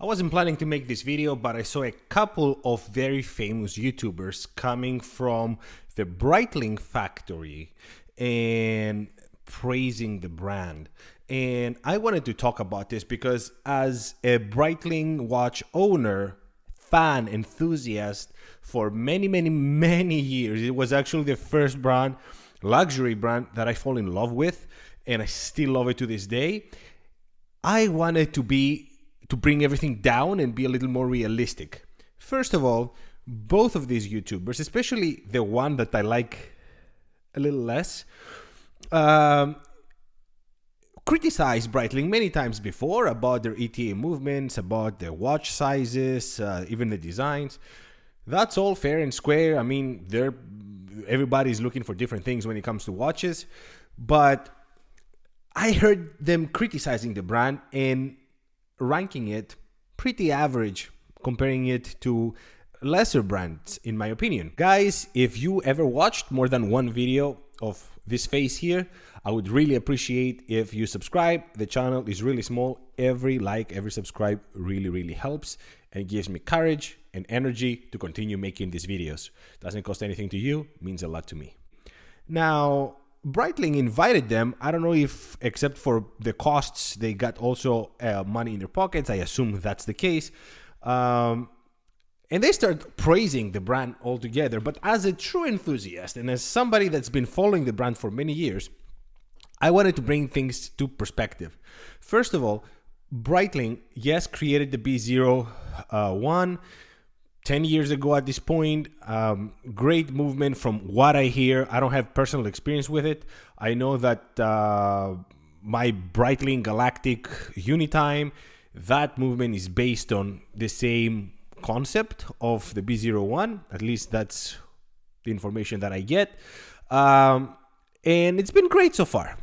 I wasn't planning to make this video, but I saw a couple of very famous YouTubers coming from the Breitling factory and praising the brand. And I wanted to talk about this because as a Breitling watch owner, fan, enthusiast for many years, it was actually the first brand, luxury brand that I fall in love with, and I still love it to this day. I wanted to bring everything down and be a little more realistic. First of all, both of these YouTubers, especially the one that I like a little less, criticized Breitling many times before about their ETA movements, about their watch sizes, even the designs. That's all fair and square. I mean, everybody's looking for different things when it comes to watches, but I heard them criticizing the brand and ranking it pretty average, comparing it to lesser brands, in my opinion. Guys, if you ever watched more than one video of this face here, I would really appreciate if you subscribe. The channel is really small. Every like, every subscribe really helps and gives me courage and energy to continue making these videos. Doesn't cost anything to you, means a lot to me. Now, Breitling invited them. I don't know if, except for the costs, they got also money in their pockets. I assume that's the case. And they start praising the brand altogether. But as a true enthusiast and as somebody that's been following the brand for many years, I wanted to bring things to perspective. First of all, Breitling, yes, created the B01 10 years ago at this point. Great movement from what I hear. I don't have personal experience with it. I know that my Breitling Galactic Unitime, that movement is based on the same concept of the B01. At least that's the information that I get. And it's been great so far.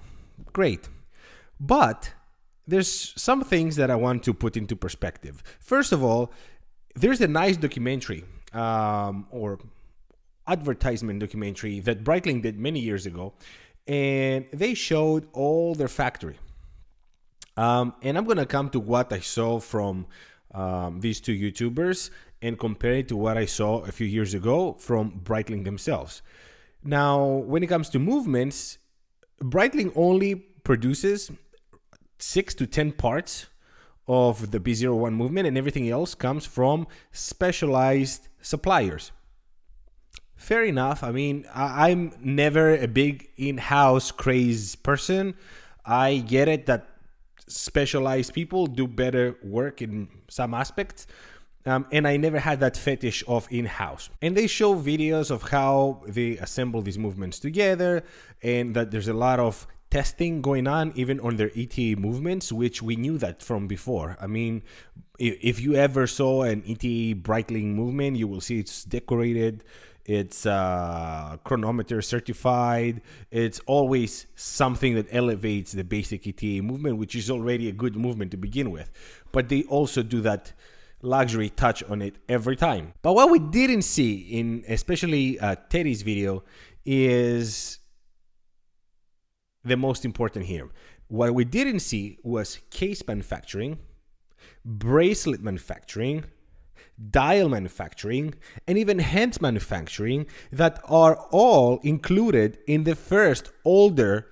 Great. But there's some things that I want to put into perspective. First of all, there's a nice documentary or advertisement documentary that Breitling did many years ago, and they showed all their factory. And I'm going to come to what I saw from these two YouTubers and compare it to what I saw a few years ago from Breitling themselves. Now, when it comes to movements, Breitling only produces 6 to 10 parts of the B01 movement, and everything else comes from specialized suppliers. Fair enough. I mean, I'm never a big in-house craze person. I get it that specialized people do better work in some aspects, and I never had that fetish of in-house. And they show videos of how they assemble these movements together, and that there's a lot of testing going on even on their ETA movements, which we knew that from before. I mean, if you ever saw an ETA Breitling movement, you will see it's decorated, it's chronometer certified, it's always something that elevates the basic ETA movement, which is already a good movement to begin with. But they also do that luxury touch on it every time. But what we didn't see in especially Teddy's video is the most important here. What we didn't see was case manufacturing, bracelet manufacturing, dial manufacturing, and even hand manufacturing that are all included in the first older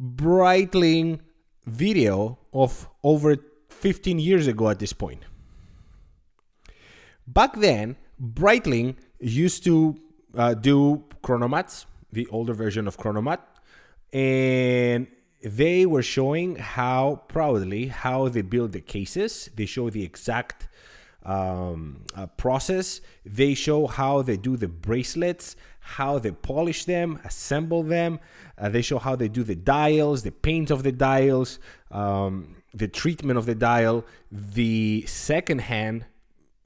Breitling video of over 15 years ago at this point. Back then, Breitling used to do chronomats, the older version of chronomat, and they were showing how proudly how they build the cases. They show the exact process. They show how they do the bracelets, how they polish them, assemble them. They show how they do the dials, the paint of the dials, the treatment of the dial, the second hand.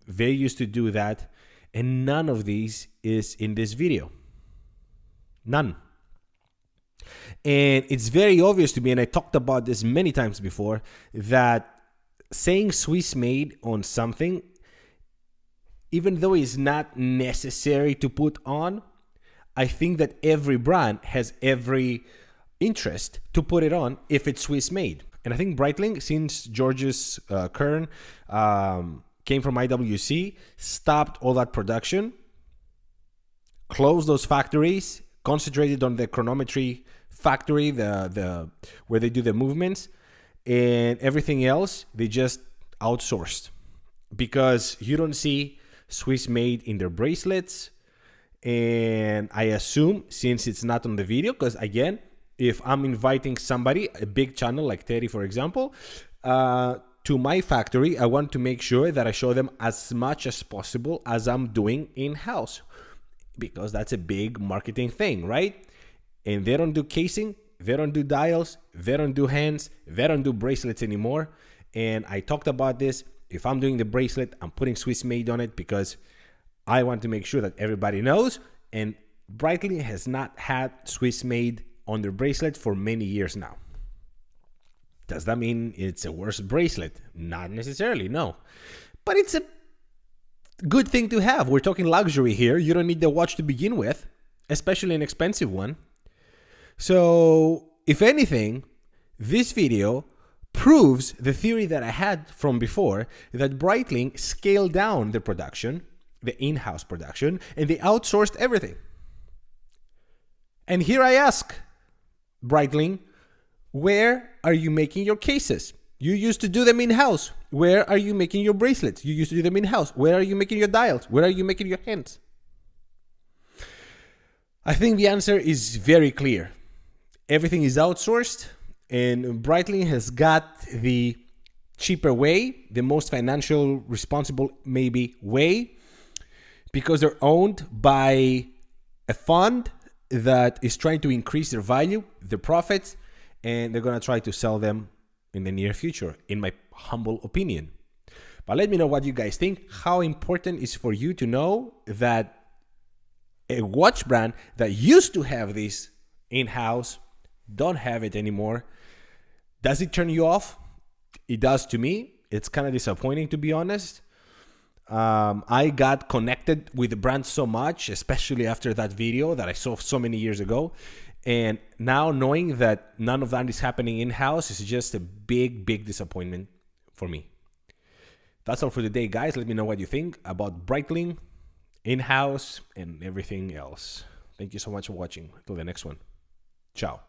They used to do that, and none of these is in this video. None. And it's very obvious to me, and I talked about this many times before, that saying Swiss made on something, even though it's not necessary to put on, I think that every brand has every interest to put it on if it's Swiss made. And I think Breitling, since George's Kern came from IWC, stopped all that production, closed those factories, concentrated on the chronometry factory, the where they do the movements, and everything else they just outsourced, because you don't see Swiss made in their bracelets. And I assume, since it's not on the video, because again, if I'm inviting somebody, a big channel like Terry, for example, to my factory, I want to make sure that I show them as much as possible as I'm doing in-house, because that's a big marketing thing, right? And they don't do casing, they don't do dials, they don't do hands, they don't do bracelets anymore. And I talked about this. If I'm doing the bracelet, I'm putting Swiss made on it because I want to make sure that everybody knows. And Breitling has not had Swiss made on their bracelet for many years now. Does that mean it's a worse bracelet? Not necessarily, no. But it's a good thing to have. We're talking luxury here. You don't need the watch to begin with, especially an expensive one. So, if anything, this video proves the theory that I had from before, that Breitling scaled down the production, the in-house production, and they outsourced everything. And here I ask, Breitling, where are you making your cases? You used to do them in-house. Where are you making your bracelets? You used to do them in-house. Where are you making your dials? Where are you making your hands? I think the answer is very clear. Everything is outsourced, and Breitling has got the cheaper way, the most financial responsible maybe way, because they're owned by a fund that is trying to increase their value, their profits, and they're going to try to sell them in the near future, in my humble opinion. But let me know what you guys think. How important is for you to know that a watch brand that used to have this in-house don't have it anymore? Does it turn you off? It does to me. It's kind of disappointing, to be honest. I got connected with the brand so much, especially after that video that I saw so many years ago. And now knowing that none of that is happening in-house is just a big, big disappointment for me. That's all for today, guys. Let me know what you think about Breitling, in-house, and everything else. Thank you so much for watching. Till the next one. Ciao.